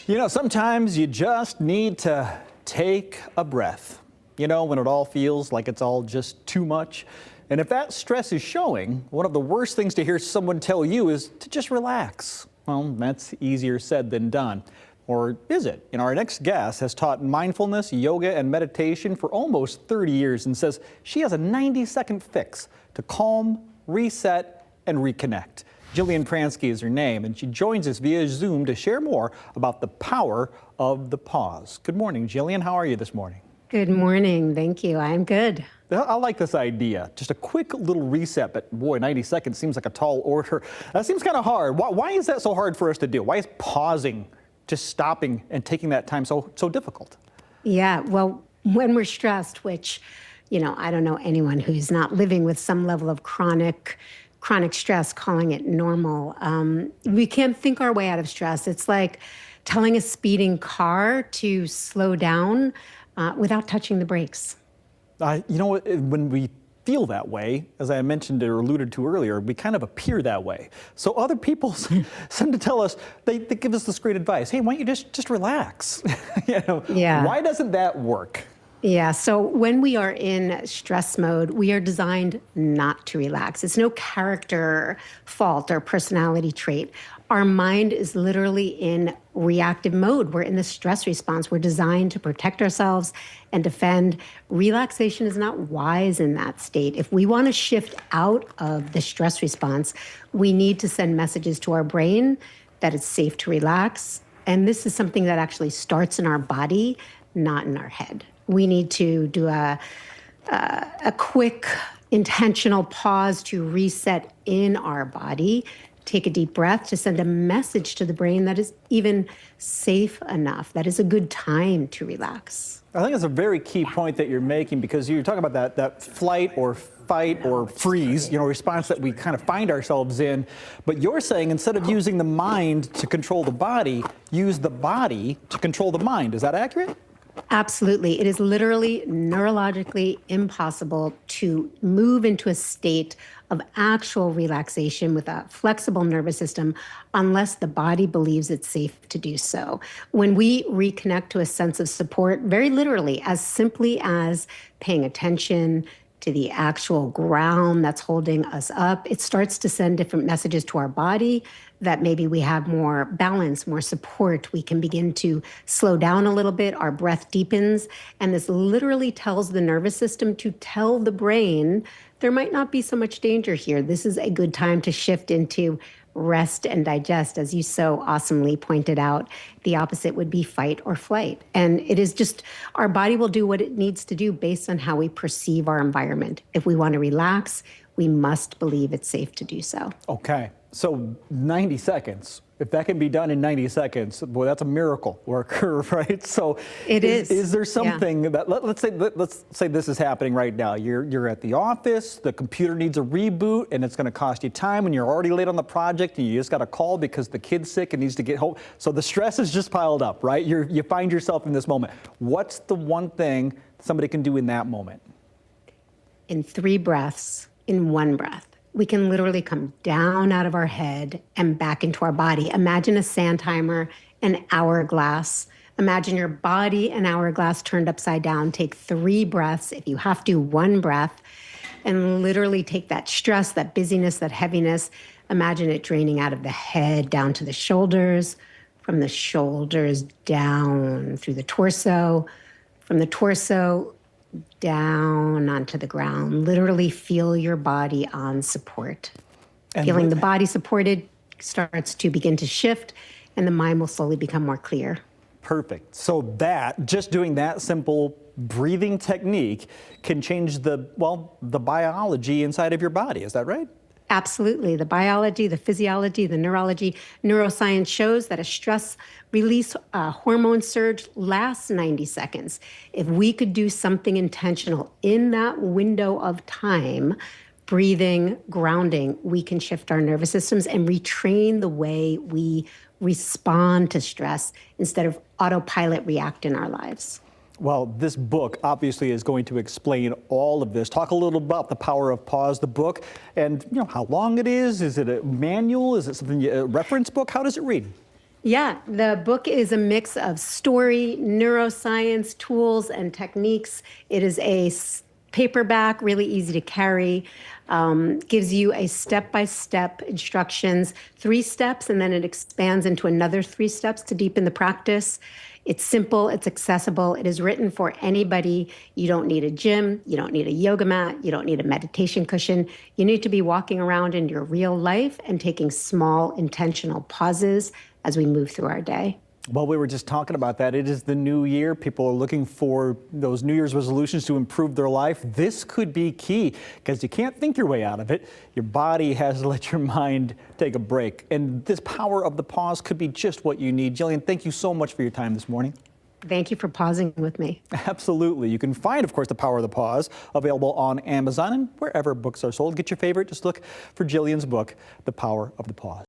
You know, sometimes you just need to take a breath. You know, when it all feels like it's all just too much. And if that stress is showing, one of the worst things to hear someone tell you is to just relax. Well, that's easier said than done. Or is it? You know, our next guest has taught mindfulness, yoga, and meditation for almost 30 years and says she has a 90-second fix to calm, reset, and reconnect. Jillian Pransky is her name, and she joins us via Zoom to share more about the power of the pause. Good morning, Jillian. How are you this morning? Good morning. Thank you. I'm good. I like this idea. Just a quick little reset, but boy, 90 seconds seems like a tall order. That seems kind of hard. Why is that so hard for us to do? Why is pausing, just stopping and taking that time so difficult? Yeah, well, when we're stressed, which, you know, I don't know anyone who's not living with some level of chronic stress, calling it normal. We can't think our way out of stress. It's like telling a speeding car to slow down without touching the brakes. You know what, when we feel that way, as I mentioned or alluded to earlier, we kind of appear that way. So other people seem to tell us, they give us this great advice. Hey, why don't you just relax? You know, Yeah. Why doesn't that work? Yeah, so when we are in stress mode, we are designed not to relax. It's no character fault or personality trait. Our mind is literally in reactive mode. We're in the stress response. We're designed to protect ourselves and defend. Relaxation is not wise in that state. If we want to shift out of the stress response, we need to send messages to our brain that it's safe to relax. And this is something that actually starts in our body, not in our head. We need to do a quick, intentional pause to reset in our body, take a deep breath to send a message to the brain that is even safe enough, that is a good time to relax. I think it's a very key point that you're making, because you're talking about that flight or fight or freeze, you know, response that we kind of find ourselves in. But you're saying instead of using the mind to control the body, use the body to control the mind. Is that accurate? Absolutely. It is literally neurologically impossible to move into a state of actual relaxation with a flexible nervous system unless the body believes it's safe to do so. When we reconnect to a sense of support, very literally, as simply as paying attention to the actual ground that's holding us up, it starts to send different messages to our body that maybe we have more balance, more support. We can begin to slow down a little bit. Our breath deepens. And this literally tells the nervous system to tell the brain there might not be so much danger here. This is a good time to shift into rest and digest. As you so awesomely pointed out, the opposite would be fight or flight. And it is just, our body will do what it needs to do based on how we perceive our environment. If we want to relax, we must believe it's safe to do so. Okay, so 90 seconds. If that can be done in 90 seconds, boy, that's a miracle worker, right? So it is. Is there something that, let's say this is happening right now. You're at the office, the computer needs a reboot, and it's going to cost you time, and you're already late on the project, and you just got a call because the kid's sick and needs to get home. So the stress is just piled up, right? You find yourself in this moment. What's the one thing somebody can do in that moment? In 3 breaths, in 1 breath, we can literally come down out of our head and back into our body. Imagine a sand timer, an hourglass. Imagine your body, an hourglass turned upside down. Take 3 breaths. If you have to, 1 breath, and literally take that stress, that busyness, that heaviness. Imagine it draining out of the head down to the shoulders, from the shoulders down through the torso, from the torso down onto the ground. Literally feel your body on support. And feeling the body supported starts to begin to shift, and the mind will slowly become more clear. Perfect. So that, just doing that simple breathing technique can change the biology inside of your body. Is that right? Absolutely. The biology, the physiology, the neurology, neuroscience shows that a stress release hormone surge lasts 90 seconds. If we could do something intentional in that window of time, breathing, grounding, we can shift our nervous systems and retrain the way we respond to stress instead of autopilot react in our lives. Well, this book obviously is going to explain all of this. Talk a little about The Power of Pause, the book, and how long it is. Is it a manual? Is it something, a reference book? How does it read? Yeah, the book is a mix of story, neuroscience, tools, and techniques. It is a paperback, really easy to carry, gives you a step-by-step instructions, 3 steps, and then it expands into another 3 steps to deepen the practice. It's simple, it's accessible, it is written for anybody. You don't need a gym, you don't need a yoga mat, you don't need a meditation cushion. You need to be walking around in your real life and taking small intentional pauses as we move through our day. Well, we were just talking about that. It is the new year. People are looking for those New Year's resolutions to improve their life. This could be key because you can't think your way out of it. Your body has to let your mind take a break. And this power of the pause could be just what you need. Jillian, thank you so much for your time this morning. Thank you for pausing with me. Absolutely. You can find, of course, The Power of the Pause available on Amazon and wherever books are sold. Get your favorite. Just look for Jillian's book, The Power of the Pause.